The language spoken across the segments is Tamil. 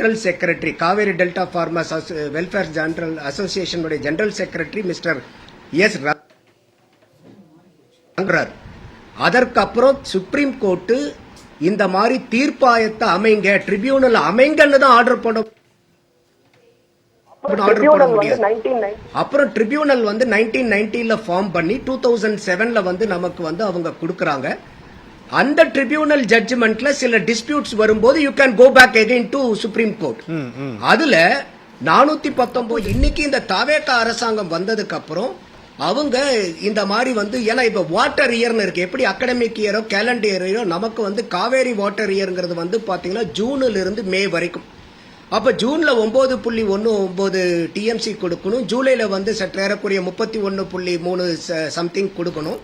General Secretary, Kaveri Delta Farmers Welfare General Association General Secretary Mr. S. Rangrar. அதற்கப்புறம் சுப்ரீம் கோர்ட்டு இந்த மாதிரி தீர்ப்பாயத்தை அமைங்க, ட்ரிபியூனல் அமைங்கன்னு தான் ஆர்டர் பண்ண முடியாது. அப்புறம் ட்ரிபியூனல் வந்து 1990 ஃபார்ம் பண்ணி 2007 வந்து நமக்கு வந்து அவங்க கொடுக்கறாங்க. அந்த ட்ரிபியூனல் ஜட்ஜ்மெண்ட்ல சில டிஸ்பியூட்ஸ் வரும்போது you can go back again to supreme court. அதுல 419 இன்னைக்கு இந்த தாவேகா அரசாங்கம் வந்ததுக்கு அப்புறம் அவங்க இந்த மாதிரி வந்து ஏன்னா இப்ப வாட்டர் இயர்னு இருக்கு, எப்படி அகாடமிக் இயரோ கேலண்டர் இயரோ நமக்கு வந்து காவேரி வாட்டர் இயர்ங்கிறது வந்து பாத்தீங்கன்னா ஜூன்ல இருந்து மே வரைக்கும். அப்ப ஜூன்ல 9.19 டிஎம்சி கொடுக்கணும், ஜூலைல வந்து சற்றேறக்குரிய 31.3 சம்திங் கொடுக்கணும்.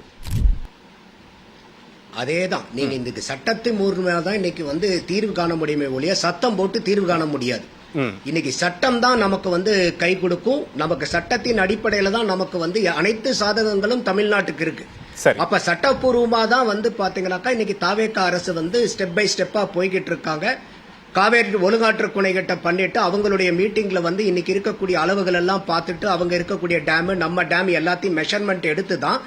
அதேதான் நீங்க இந்த சட்டத்தை மூலமாதான் இன்னைக்கு வந்து தீர்வு காண முடியுமே ஒழிய சத்தம் போட்டு தீர்வு காண முடியாது. இன்னைக்கு சட்டம் தான் நமக்கு வந்து கை கொடுக்கும். நமக்கு சட்டத்தின் அடிப்படையில தான் நமக்கு வந்து அனைத்து சாதகங்களும் தமிழ்நாட்டுக்கு இருக்கு. அப்ப சட்டப்பூர்வமா தான் வந்து பாத்தீங்கன்னாக்கா இன்னைக்கு தாவேகா அரசு வந்து ஸ்டெப் பை ஸ்டெப்பா போய்கிட்டு இருக்காங்க. காவேரி ஒழுங்காற்று குணைகிட்ட பண்ணிட்டு அவங்களுடைய மீட்டிங்ல வந்து இன்னைக்கு இருக்கக்கூடிய அளவுகள் எல்லாம் பார்த்துட்டு அவங்க இருக்கக்கூடிய டேம் நம்ம டேம் எல்லாத்தையும் மெஷர்மெண்ட் எடுத்து தான்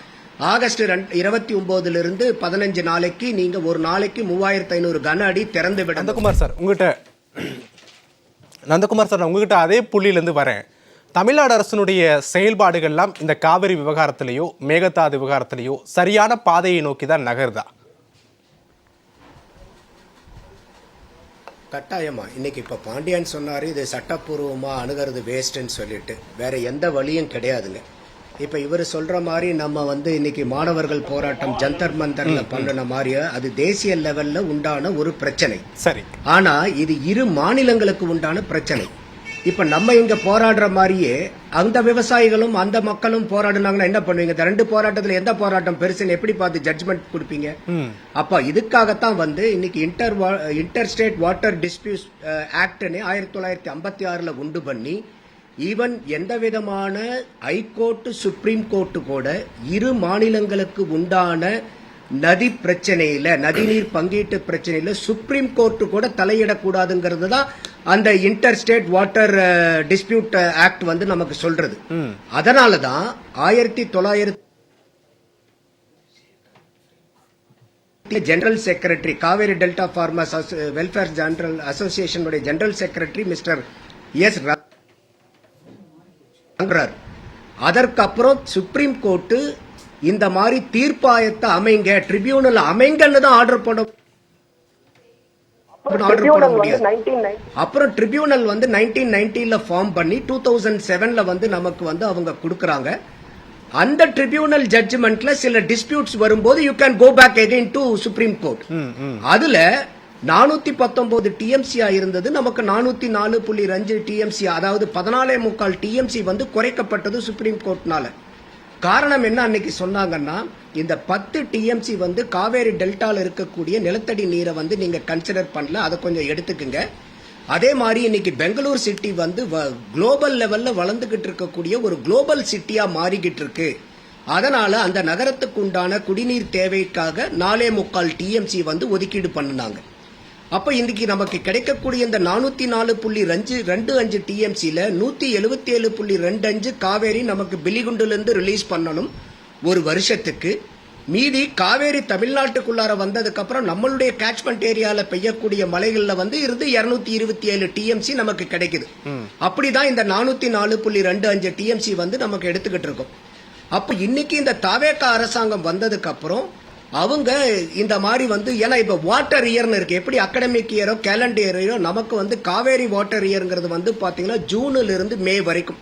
ஆகஸ்ட் 29 இருந்து 15 நாளைக்கு நீங்க ஒரு நாளைக்கு 3500 கன அடி திறந்து விட. நந்தகுமார் சார் உங்ககிட்ட அதே புள்ளியிலிருந்து வரேன். தமிழ்நாடு அரசினுடைய செயல்பாடுகள்லாம் இந்த காவிரி விவகாரத்திலேயோ மேகதாது விவகாரத்திலேயோ சரியான பாதையை நோக்கி தான் நகருதா? கட்டாயமா இன்னைக்கு இப்ப பாண்டியன் சொன்னாரு இது சட்டப்பூர்வமா அணுகிறது வேஸ்ட்ன்னு சொல்லிட்டு வேற எந்த வழியும் கிடையாதுங்க. இப்ப இவர் சொல்ற மாதிரி நம்ம வந்து இன்னைக்கு மாணவர்கள் போராட்டம் ஜந்தர் மந்தர்ல பண்ணின மாதிரியே அது தேசிய லெவல்ல உண்டான ஒரு பிரச்சனை. சரி, ஆனா இது இரு மாநிலங்களுக்கு உண்டான பிரச்சனை. இப்ப நம்ம இங்க போராடுற மாதிரியே அந்த விவசாயிகளும் அந்த மக்களும் போராடுனாங்கன்னா என்ன பண்ணுவீங்க? இந்த ரெண்டு போராட்டத்துல எந்த போராட்டம் பெருசுன்னு எப்படி பார்த்து ஜட்ஜ்மெண்ட் கொடுப்பீங்க? அப்ப இதுக்காகத்தான் வந்து இன்னைக்கு இன்டர் ஸ்டேட் வாட்டர் டிஸ்பியூட் ஆக்ட்னு 1956 உண்டு பண்ணி ஈவன் எந்த விதமான ஹைகோர்ட் சுப்ரீம் கோர்ட்டு கூட இரு மாநிலங்களுக்கு உண்டான நதி பிரச்சனையில நதிநீர் பங்கீட்டு பிரச்சனையில சுப்ரீம் கோர்ட்டு கூட தலையிடக்கூடாதுங்கிறது தான் அந்த inter state water dispute act வந்து நமக்கு சொல்றது. அதனாலதான் 1900 general secretary Cauvery delta farmers welfare general association general secretary mister S. அதற்கப்புறம் சுப்ரீம் கோர்ட்டு இந்த மாதிரி தீர்ப்பாயத்தை அமைங்க, ட்ரிபியூனல் அமைங்கன்னு தான் ஆர்டர் பண்ண முடியாது. அப்புறம் ட்ரிபியூனல் வந்து 1990 ஃபார்ம் பண்ணி 2007 வந்து நமக்கு வந்து அவங்க கொடுக்கறாங்க. அந்த ட்ரிபியூனல் ஜட்ஜ்மெண்ட்ல சில டிஸ்பியூட்ஸ் வரும்போது you can go back again to supreme court. அதுல 419 டிஎம்சியா இருந்தது நமக்கு 404.5 டிஎம்சி, அதாவது 14.25 டிஎம்சி வந்து குறைக்கப்பட்டது சுப்ரீம் கோர்ட்னால. காரணம் என்ன அன்னைக்கு சொன்னாங்கன்னா இந்த 10 டிஎம்சி வந்து காவேரி டெல்டால இருக்கக்கூடிய நிலத்தடி நீரை வந்து நீங்க கன்சிடர் பண்ணல, அதை கொஞ்சம் எடுத்துக்குங்க. அதே மாதிரி இன்னைக்கு பெங்களூர் சிட்டி வந்து குளோபல் லெவல்ல வளர்ந்துகிட்டு இருக்கக்கூடிய ஒரு குளோபல் சிட்டியா மாறிக்கிட்டு இருக்கு. அதனால அந்த நகரத்துக்கு உண்டான குடிநீர் தேவைக்காக 4.25 டிஎம்சி வந்து ஒதுக்கீடு பண்ணினாங்க. அப்ப இன்னைக்கு நமக்கு கிடைக்கக்கூடிய இந்த 404.25 டிஎம்சில 177.25 காவேரி நமக்கு பிலிகுண்டுல இருந்து ரிலீஸ் பண்ணணும் ஒரு வருஷத்துக்கு. மீதி காவேரி தமிழ்நாட்டுக்குள்ளார வந்ததுக்கு அப்புறம் நம்மளுடைய கேட்ச்மெண்ட் ஏரியால பெய்யக்கூடிய மலைகள்ல வந்து இருந்து 227 டிஎம்சி நமக்கு கிடைக்குது. அப்படிதான் இந்த 404.25 டிஎம்சி வந்து நமக்கு எடுத்துக்கிட்டு இருக்கோம். அப்ப இன்னைக்கு இந்த தாவேகா அரசாங்கம் வந்ததுக்கு அப்புறம் அவங்க இந்த மாதிரி வந்து ஏன்னா இப்ப வாட்டர் இயர்னு இருக்கு, எப்படி அகாடமிக் இயரோ கேலண்டர் இயரோ நமக்கு வந்து காவேரி வாட்டர் இயர்ங்கிறது வந்து பாத்தீங்கன்னா ஜூன்ல இருந்து மே வரைக்கும்.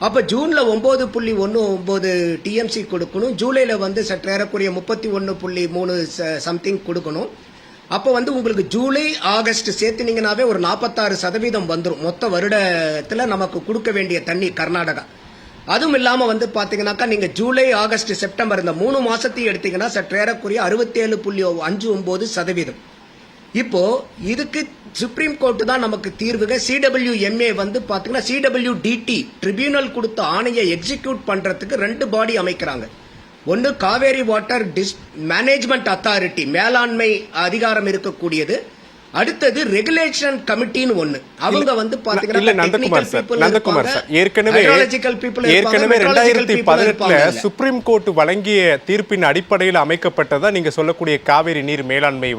அப்ப ஜூன்ல 9.19 டிஎம்சி கொடுக்கணும், ஜூலைல வந்து சற்றேறக்குரிய 31.3 சம்திங் கொடுக்கணும். அப்ப வந்து உங்களுக்கு ஜூலை ஆகஸ்ட் சேர்த்துனீங்கன்னாவே ஒரு 46% வந்துடும் மொத்த வருடத்துல நமக்கு கொடுக்க வேண்டிய தண்ணி கர்நாடகா. அதுவும் இல்லாம வந்து பாத்தீங்கன்னாக்கா நீங்க ஜூலை ஆகஸ்ட் செப்டம்பர் இந்த 3 மாசத்தையும் எடுத்தீங்கன்னா சற்றேறக்குரிய 67.59%. இப்போ இதுக்கு சுப்ரீம் கோர்ட் தான் நமக்கு தீர்வுக. சிடபிள்யூஎம்ஏ வந்து பாத்தீங்கன்னா சிடபிள்யூடிடி ட்ரிபியூனல் கொடுத்த ஆணையை எக்ஸிக்யூட் பண்றதுக்கு 2 பாடி அமைக்கிறாங்க. ஒன்னு காவேரி வாட்டர் மேனேஜ்மெண்ட் அத்தாரிட்டி, மேலாண்மை அதிகாரம் இருக்கக்கூடியது. அடுத்தது ரெகுலேஷன் கமிட்டின்னு ஒண்ணு. அவங்க வந்து பாத்தீங்கன்னா இல்ல நந்தகுமார் சார் ஏற்கனவே 2018 சுப்ரீம் கோர்ட் வழங்கிய தீர்ப்பின் அடிப்படையில் அமைக்கப்பட்டதா நீங்க சொல்லக்கூடிய காவிரி நீர் மேலாண்மை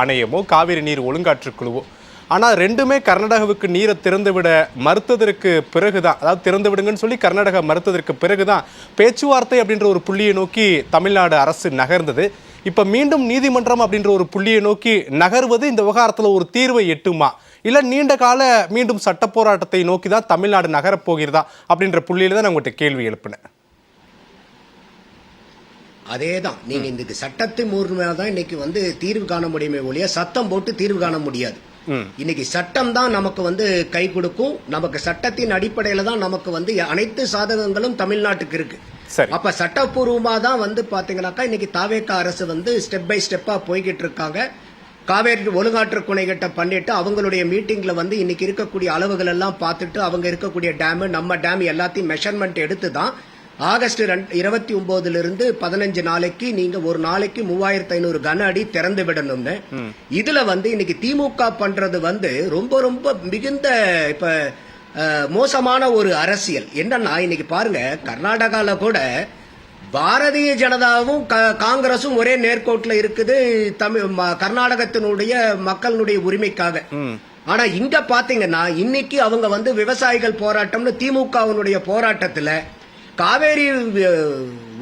ஆணையமோ காவிரி நீர் ஒழுங்காற்று குழுவோ. ஆனால் ரெண்டுமே கர்நாடகாவுக்கு நீரை திறந்துவிட மறுத்ததற்கு பிறகுதான், அதாவது திறந்து விடுங்கன்னு சொல்லி கர்நாடகா மறுத்ததற்கு பிறகுதான் பேச்சுவார்த்தை அப்படின்ற ஒரு புள்ளியை நோக்கி தமிழ்நாடு அரசு நகர்ந்தது. இப்போ மீண்டும் நீதிமன்றம் அப்படின்ற ஒரு புள்ளியை நோக்கி நகர்வது இந்த விவகாரத்தில் ஒரு தீர்வை எட்டுமா, இல்லை நீண்ட கால மீண்டும் சட்ட போராட்டத்தை நோக்கி தான் தமிழ்நாடு நகரப்போகிறதா அப்படின்ற புள்ளியில தான் நான் உங்கள்கிட்ட கேள்வி எழுப்பினேன். அதேதான், நீங்க இந்த சட்டத்தை மூலமாக இன்னைக்கு வந்து தீர்வு காண முடியுமே ஒழிய சத்தம் போட்டு தீர்வு காண முடியாது. இன்னைக்கு சட்டம் தான் நமக்கு வந்து கை கொடுக்கும். நமக்கு சட்டத்தின் அடிப்படையில தான் நமக்கு வந்து அனைத்து சாதகங்களும் தமிழ்நாட்டுக்கு இருக்கு. அப்ப சட்டப்பூர்வமா தான் வந்து பாத்தீங்கன்னாக்கா இன்னைக்கு தாவேகா அரசு வந்து ஸ்டெப் பை ஸ்டெப்பா போய்கிட்டு இருக்காங்க. காவேரி ஒழுங்காற்று குணைகிட்ட பண்ணிட்டு அவங்களுடைய மீட்டிங்ல வந்து இன்னைக்கு இருக்கக்கூடிய அளவுகள் எல்லாம் பார்த்துட்டு அவங்க இருக்கக்கூடிய டேம் நம்ம டேம் எல்லாத்தையும் மெஷர்மெண்ட் எடுத்து தான் ஆகஸ்ட் 29 15 நாளைக்கு நீங்க ஒரு நாளைக்கு 3500 கன அடி திறந்து விடணும்னு. இதுல வந்து இன்னைக்கு திமுக பண்றது வந்து ரொம்ப ரொம்ப மிகுந்த இப்ப மோசமான ஒரு அரசியல். என்னன்னா இன்னைக்கு பாருங்க, கர்நாடகால கூட பாரதிய ஜனதாவும் காங்கிரசும் ஒரே நேர்கோட்டில் இருக்குது கர்நாடகத்தினுடைய மக்களுடைய உரிமைக்காக. ஆனா இங்க பாத்தீங்கன்னா இன்னைக்கு அவங்க வந்து விவசாயிகள் போராட்டம்னு திமுகவினுடைய போராட்டத்துல காவேரி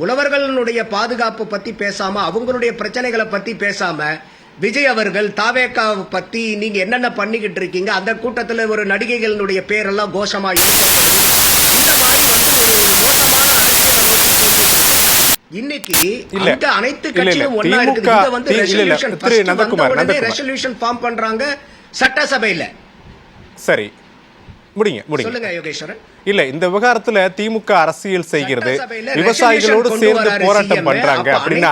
உழவர்களுடைய பாதுகாப்பு பத்தி பேசாம அவங்களுடைய பிரச்சனைகளை பத்தி பேசாம விஜய் அவர்கள் தாவேகா பத்தி நீங்க என்னென்ன பண்ணிக்கிட்டு இருக்கீங்க, அந்த கூட்டத்துல ஒரு நடிகைகளுடைய பேரெல்லாம் கோஷமா இன்னைக்கு அனைத்து கட்சியும் ஒன்னா இருக்குது. ரெசல்யூஷன் ஃபார்ம் பண்றாங்க சட்டசபையில. சரி, முடிங்க சொல்லுங்க யோகேஸ்வரன். இல்ல, இந்த விவகாரத்துல திமுக அரசியல் செய்கிறது, விவசாயிகளோடு சேர்ந்து போராட்டம் பண்றாங்க அப்படின்னா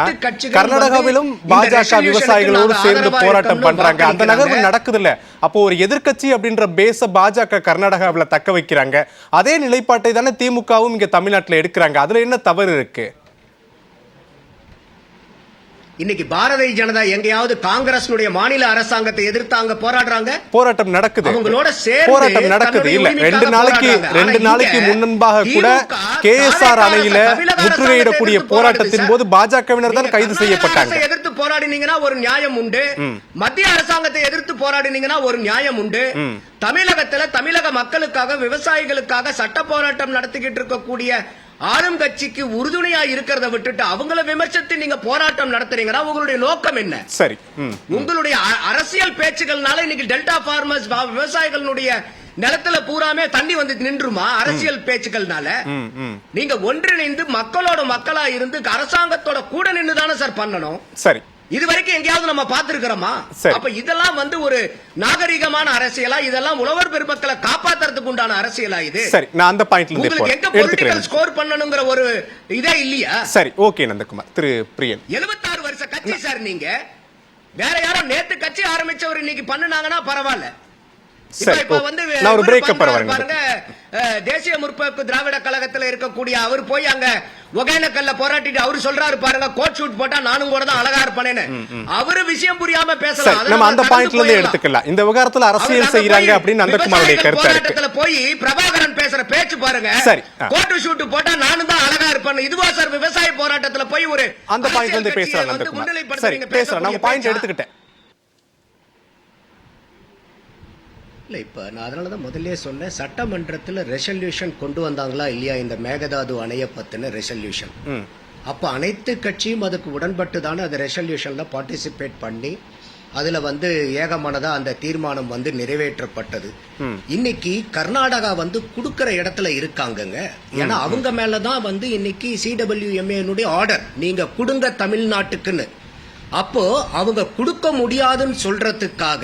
கர்நாடகாவிலும் பாஜக விவசாயிகளோடு சேர்ந்து போராட்டம் பண்றாங்க, அந்த நகர்வு நடக்குது இல்ல. அப்போ ஒரு எதிர்க்கட்சி அப்படின்ற பேச பாஜக கர்நாடகாவில தக்க வைக்கிறாங்க. அதே நிலைப்பாட்டை தானே திமுகவும் இங்க தமிழ்நாட்டில் எடுக்கிறாங்க. அதுல என்ன தவறு இருக்கு? இன்னைக்கு பாரதிய ஜனதா எங்கேயாவது காங்கிரஸ் மாநில அரசாங்கத்தை எதிர்த்து அங்க போராடுறாங்க, போராட்டம் நடக்குது, அவங்களோட போராட்டம் நடக்குது. இல்ல, ரெண்டு நாளைக்கு முன்பாக கூட கேஎஸ்ஆர் அணையில முற்றுகையிடக்கூடிய போராட்டத்தின் போது பாஜகவினர் தான் கைது செய்யப்பட்டாங்க. எதிர்த்து போராடினீங்கன்னா ஒரு நியாயம் உண்டு, மத்திய அரசாங்கத்தை எதிர்த்து போராடினீங்கன்னா ஒரு நியாயம் உண்டு. தமிழகத்துல தமிழக மக்களுக்காக விவசாயிகளுக்காக சட்ட போராட்டம் நடத்திக்கிட்டு இருக்கக்கூடிய ஆளும் கட்சிக்கு உறுதுணையா இருக்கிறத விட்டுட்டு அவங்கள விமர்சித்து நீங்க போராட்டம் நடத்துறீங்கன்னா உங்களுடைய நோக்கம் என்ன? சரி, உங்களுடைய அரசியல் பேச்சுகள்னால இன்னைக்கு டெல்டா ஃபார்மர்ஸ் விவசாயிகளுடைய நிலத்துல பூராமே தண்ணி வந்து நின்றுமா? அரசியல் பேச்சுக்கள்னால நீங்க ஒன்றிணைந்து மக்களோட மக்களா இருந்து அரசாங்கத்தோட கூட நின்று தானே சார் பண்ணணும். சரி, இது வரைக்கும் எங்கேயாவது நம்ம பார்த்திருக்கிறோமா? அப்ப இதெல்லாம் வந்து ஒரு நாகரிகமான அரசியலா? இதெல்லாம் உழவர் பெருமக்களை காப்பாத்துறதுக்கு உண்டான அரசியலா? இது சரி, நான் அந்த பாயிண்ட்ல உங்களுக்கு எங்க பொலிட்டிக்கல் ஸ்கோர் பண்ணணும்ங்கற ஒரு இதே இல்லையா? சரி, ஓகே நந்தகுமார். திரு பிரியன், 76 வருஷ கட்சி சார் நீங்க. வேற யாரோ நேத்து கட்சி ஆரம்பிச்சவர் இன்னைக்கு பண்ணுனாங்கன்னா பரவாயில்ல. தேசிய முற்போக்கு திராவிட கழகத்தில் இருக்கக்கூடிய அவர் போய் அங்க ஒகேனக்கல்ல போராட்டிட்டு அவரு சொல்றாரு பாருங்க, கோட் ஷூட் போட்டா நானும் கூட தான் அழகா இருப்பேன்னு. அவரு விஷயம் புரியாம பேசலாம். நம்ம அந்த பாயிண்ட்ல இருந்து எடுத்துக்கலாம். இந்த விவகாரத்துல அரசியல் செய்யறாங்க அப்படின்னு நந்தகுமாருடைய கருத்து இருக்கு. போய் பிரபாகரன் பேசுற பேச்சு பாருங்க, கோட் ஷூட் போட்டா நானும் தான் அழகா இருப்பேன். இதுவா சார் விவசாய போராட்டத்துல போய் ஒரு அந்த பாயிண்ட்ல இருந்து பேசுறாங்க நந்தகுமார். சரி, பேசுறேன், நம்ம பாயிண்ட் எடுத்துக்கிட்டேன். இல்லை, இப்போ நான் அதனால தான் முதல்ல சொன்னேன், சட்டமன்றத்தில் ரெசல்யூஷன் கொண்டு வந்தாங்களா இல்லையா இந்த மேகதாது அணையை பற்றின ரெசல்யூஷன். அப்போ அனைத்து கட்சியும் அதுக்கு உடன்பட்டு தானே அந்த ரெசல்யூஷனில் பார்ட்டிசிபேட் பண்ணி அதில் வந்து ஏகமானதாக அந்த தீர்மானம் வந்து நிறைவேற்றப்பட்டது. இன்னைக்கு கர்நாடகா வந்து கொடுக்குற இடத்துல இருக்காங்கங்க. ஏன்னா அவங்க மேலே தான் வந்து இன்னைக்கு CWMA ஆர்டர், நீங்கள் கொடுங்க தமிழ்நாட்டுக்குன்னு. அப்போ அவங்க கொடுக்க முடியாதுன்னு சொல்றதுக்காக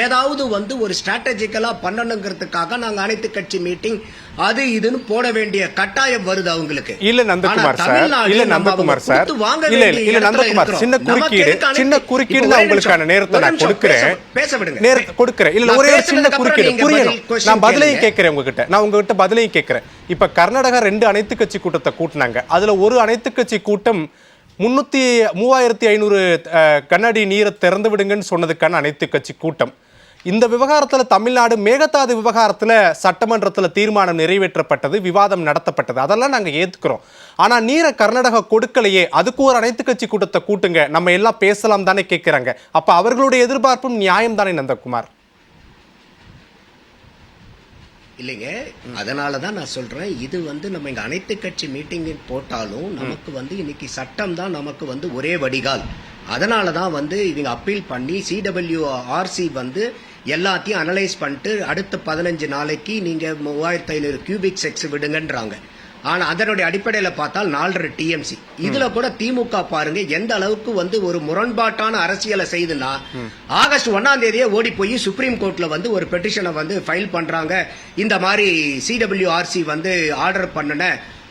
ஏதாவது வந்து ஒரு ஸ்ட்ராட்டஜிக்கலா பண்ணணுங்கிறதுக்காக நாங்க அனைத்து கட்சி மீட்டிங் அது இதுன்னு போட வேண்டிய கட்டாயம் வருது அவங்களுக்கு. இல்ல நந்தகுமார் சார், இல்ல நந்தகுமார் சார், இல்ல நந்தகுமார், சின்ன குறுக்கீடு தான் உங்களுக்கான நேரத்தை நான் கொடுக்கிறேன், பேச விடுங்க, நேரத்தை கொடுக்கிறேன். இல்ல ஒரே சின்ன குறுக்கீடு புரியணும், நான் பதிலையும் கேட்கிறேன் உங்ககிட்ட, நான் உங்ககிட்ட பதிலையும் கேட்கிறேன். இப்ப கர்நாடகா 2 அனைத்து கட்சி கூட்டத்தை கூட்டினாங்க. அதுல ஒரு அனைத்து கட்சி கூட்டம் 3500 கண்ணாடி நீரை திறந்து விடுங்கன்னு சொன்னதுக்கான அனைத்து கட்சி கூட்டம். இந்த விவகாரத்தில் தமிழ்நாடு மேகதாது விவகாரத்தில் சட்டமன்றத்தில் தீர்மானம் நிறைவேற்றப்பட்டது, விவாதம் நடத்தப்பட்டது, அதெல்லாம் நாங்கள் ஏற்றுக்கிறோம். ஆனால் நீரை கர்நாடகா கொடுக்கலையே, அதுக்கு ஒரு அனைத்து கட்சி கூட்டத்தை கூட்டுங்க, நம்ம எல்லாம் பேசலாம் தானே கேட்குறாங்க. அப்போ அவர்களுடைய எதிர்பார்ப்பும் நியாயம் தானே நந்தகுமார்? இல்லைங்க, அதனால தான் நான் சொல்றேன், இது நம்ம இங்க அனைத்து கட்சி மீட்டிங் போட்டாலும் நமக்கு இன்னைக்கு சட்டம் தான் நமக்கு ஒரே வடிகால். அதனால தான் இவங்க அப்பீல் பண்ணி சிடபிள்யூஆர்சி எல்லாத்தையும் அனலைஸ் பண்ணிட்டு அடுத்த 15 நாளைக்கு நீங்க 3500 கியூபிக் செக்ஸ் விடுங்கன்றாங்க. ஆனா அதனுடைய அடிப்படையில பார்த்தால் 4.5 டிஎம்சி. இதுல கூட திமுக பாருங்க எந்த அளவுக்கு ஒரு முரண்பாட்டான அரசியலை செய்துன்னா, ஆகஸ்ட் 1ஆம் தேதியே ஓடி போய் சுப்ரீம் கோர்ட்ல ஒரு பெட்டிஷனை ஃபைல் பண்றாங்க. இந்த மாதிரி சிடபிள்யூஆர்சி ஆர்டர் பண்ணன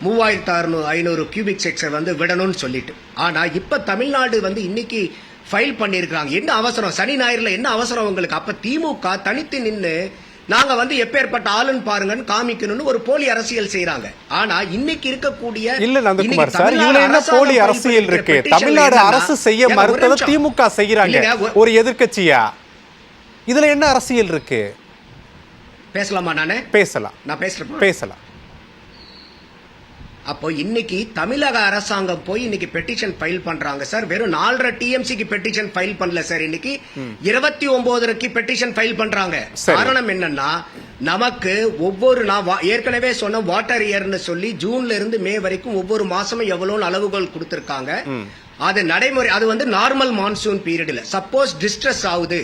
3500 கியூபிக் செக்ஸை விடணும்னு சொல்லிட்டு. ஆனா இப்ப தமிழ்நாடு இன்னைக்கு ஃபைல் பண்ணிருக்காங்க. என்ன அவசரம்? சனி ஞாயிறுல என்ன அவசரம் உங்களுக்கு? அப்ப திமுக தனித்து நின்று நாங்க எப்பேற்பட்ட ஆளுன்னு பாருங்கன்னு காமிக்கணும்னு ஒரு போலி அரசியல் செய்யறாங்க. ஆனா இன்னைக்கு இருக்கக்கூடிய இல்ல நந்தகுமார் சார், இதுல என்ன போலி அரசியல் இருக்கு? தமிழ்நாடு அரசு செய்ய மறுத்ததை திமுக செய்யறாங்க ஒரு எதிர்க்கட்சியா. இதுல என்ன அரசியல் இருக்கு? பேசலாமா? நானே பேசலாம், நான் பேசலாம். அப்போ இன்னைக்கு தமிழக அரசாங்கம் போய் இன்னைக்கு பெட்டிஷன் ஃபைல் பண்றாங்க சார். வெறும் 4.5 டிஎம்சிக்கு பெட்டிஷன் ஃபைல் பண்ணல சார், இன்னைக்கு 29 பெட்டிஷன் ஃபைல் பண்றாங்க. காரணம் என்னன்னா, நமக்கு நான் ஏற்கனவே சொன்ன வாட்டர் இயர்னு சொல்லி ஜூன்ல இருந்து மே வரைக்கும் ஒவ்வொரு மாசமும் எவ்வளவு அளவுகள் கொடுத்திருக்காங்க. அது நடைமுறை. அது நார்மல் மான்சூன் பீரியட்ல சப்போஸ் டிஸ்ட்ரெஸ் ஆகுது,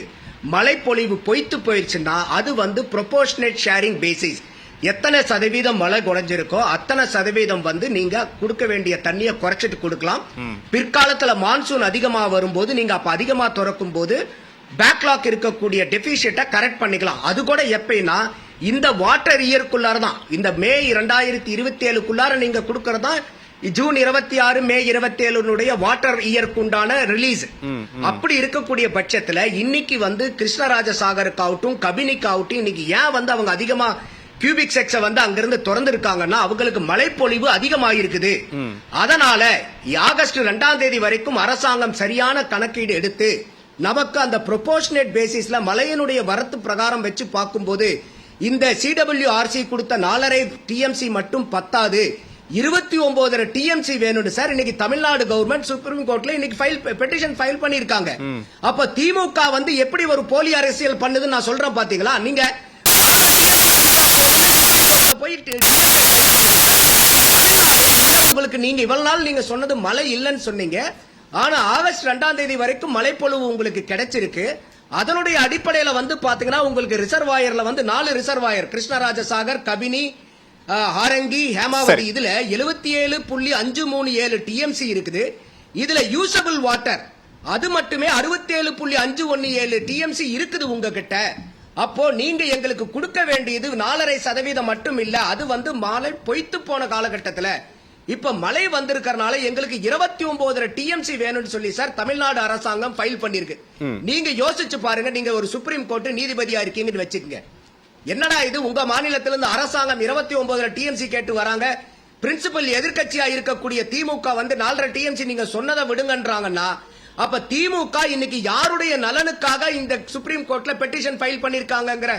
மழை பொழிவு பொய்த்து போயிடுச்சுன்னா அது ப்ரொபோர்ஷனேட் ஷேரிங் பேசிஸ். எத்தனை சதவீதம் மழை குறைஞ்சிருக்கோ அத்தனை சதவீதம் நீங்க கொடுக்க வேண்டிய தண்ணியை குறைச்சிட்டு கொடுக்கலாம். பிற்காலத்துல மான்சூன் அதிகமா வரும்போது நீங்க அப்ப அதிகமா திறக்கும் போது பேக்லாக் இருக்கக்கூடிய டெபிசிட்டை கரெக்ட் பண்ணிக்கலாம். அது கூட எப்படின்னா இந்த வாட்டர் இயர்க்குள்ளாரதான், இந்த மே 2027க்குள்ளார நீங்க கொடுக்கறதா ஜூன் 26 மே 27 வாட்டர் இயர்க்குண்டான ரிலீஸ். அப்படி இருக்கக்கூடிய பட்சத்துல இன்னைக்கு கிருஷ்ணராஜசாகருக்காகட்டும் கபினிக்காகட்டும் இன்னைக்கு ஏன் அவங்க அதிகமா கியூபிக் செக்ஸை அங்கிருந்து திறந்து இருக்காங்கன்னா அவங்களுக்கு மழைப்பொழிவு அதிகமாயிருக்குது. அதனால ஆகஸ்ட் 2ஆம் தேதி வரைக்கும் அரசாங்கம் சரியான கணக்கீடு எடுத்து நமக்கு அந்த ப்ரொபோர்ஷனேட் பேசிஸ்ல மழையினுடைய வரத்து பிரகாரம் வச்சு பார்க்கும்போது இந்த சிடபிள்யூஆர்சி கொடுத்த 4.5 டிஎம்சி மட்டும் பத்தாது, 29 டிஎம்சி வேணும் சார். இன்னைக்கு தமிழ்நாடு கவர்மெண்ட் சுப்ரீம் கோர்ட்ல இன்னைக்கு பெட்டிஷன் ஃபைல் பண்ணிருக்காங்க. அப்ப திமுக எப்படி ஒரு போலி அரசியல் பண்ணுதுன்னு நான் சொல்றேன் பாத்தீங்களா? நீங்க உங்களுக்கு நீங்க இவ்வளவு நாள் நீங்க சொன்னது மழை இல்லைன்னு சொன்னீங்க. ஆனா ஆகஸ்ட் 2ஆம் தேதி வரைக்கும் மழைப்பொழிவு உங்களுக்கு கிடைச்சிருக்கு. அதனுடைய அடிப்படையில பாத்தீங்கன்னா உங்களுக்கு ரிசர்வாயர்ல 4 ரிசர்வாயர் கிருஷ்ணராஜசாகர், கபினி, ஹாரங்கி, ஹேமாவதி, இதுல 77.537 டிஎம்சி இருக்குது. இதுல யூசபிள் வாட்டர் அது மட்டுமே 67.517 டிஎம்சி இருக்குது உங்ககிட்ட. அப்போ நீங்க எங்களுக்கு கொடுக்க வேண்டியது 4.5% மட்டும் இல்ல, அது மழை பொய்த்து போன காலகட்டத்துல இப்ப மழை வந்திருக்கிறனால எங்களுக்கு 29 டிஎம்சி வேணும்னு சொல்லி சார் தமிழ்நாடு அரசாங்கம் ஃபைல் பண்ணிருக்கு. நீங்க யோசிச்சு பாருங்க, நீங்க ஒரு சுப்ரீம் கோர்ட் நீதிபதியா இருக்கீங்கன்னு வச்சுக்கோங்க. என்னடா இது, உங்க மாநிலத்திலிருந்து அரசாங்கம் 29 டிஎம்சி கேட்டு வராங்க. பிரின்சிபல் எதிர்க்கட்சியா இருக்கக்கூடிய திமுக 4.5 டிஎம்சி நீங்க சொன்னதை விடுங்கன்றாங்கன்னா, அப்ப திமுக இன்னைக்கு யாருடைய நலனுக்காக இந்த சுப்ரீம் கோர்ட்ல பெட்டிஷன் ஃபைல் பண்ணிருக்காங்கங்கிற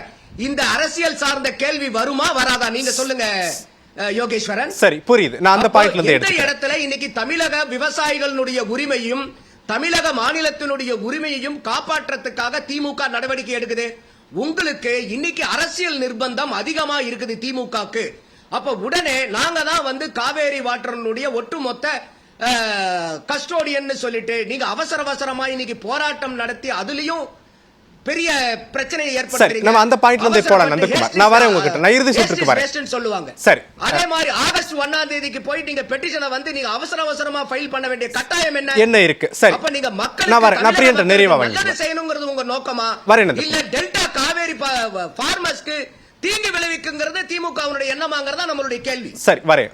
இந்த அரசியல் சார்ந்த கேள்வி வருமா வராதா? நீங்க சொல்லுங்க யோகேஸ்வரன். சரி, புரியுது. நான் அந்த பாயிண்ட்ல இருந்து இந்த இடத்துல இன்னைக்கு தமிழக விவசாயிகளுடைய உரிமையும் தமிழக மாநிலத்தினுடைய உரிமையையும் காப்பாற்றத்துக்காக திமுக நடவடிக்கை எடுக்குது. உங்களுக்கு இன்னைக்கு அரசியல் நிர்பந்தம் அதிகமா இருக்குது திமுகக்கு. அப்ப உடனே நாங்க தான் காவேரி வாட்டருடைய ஒட்டுமொத்த கஸ்டோடியன் சொல்லிட்டு நீங்க அவசரமா இன்னைக்கு போராட்டம் நடத்தி அதுலயும் பெரிய பிரச்சனை ஏற்படுத்துறீங்க. நம்ம அந்த பாயிண்ட்ல இருந்தே போலாம் நந்தகுமார். நான் வரேன் உங்ககிட்ட. நான் இறுதி சுற்றுக்கு வரேன் சொல்லுவாங்க. சரி, அதே மாதிரி ஆகஸ்ட் 1ஆம் தேதிக்கு போய் நீங்க பெட்டிஷனை நீங்க அவசரமா ஃபைல் பண்ண வேண்டிய கட்டாயம் என்ன இருக்கு? சரி, அப்ப நீங்க மக்கள் நான் வரேன். நான் பிரியன்ற நிறைவா நல்லது செய்யணும்ங்கிறது உங்க நோக்கமா? இல்ல டெல்டா காவேரி ஃபார்மர்ஸ்க்கு தீங்கு விளைவிக்குங்கிறது திமுகவுடைய எண்ணமாங்கிறதா நம்மளுடைய கேள்வி. சரி, வரேன்.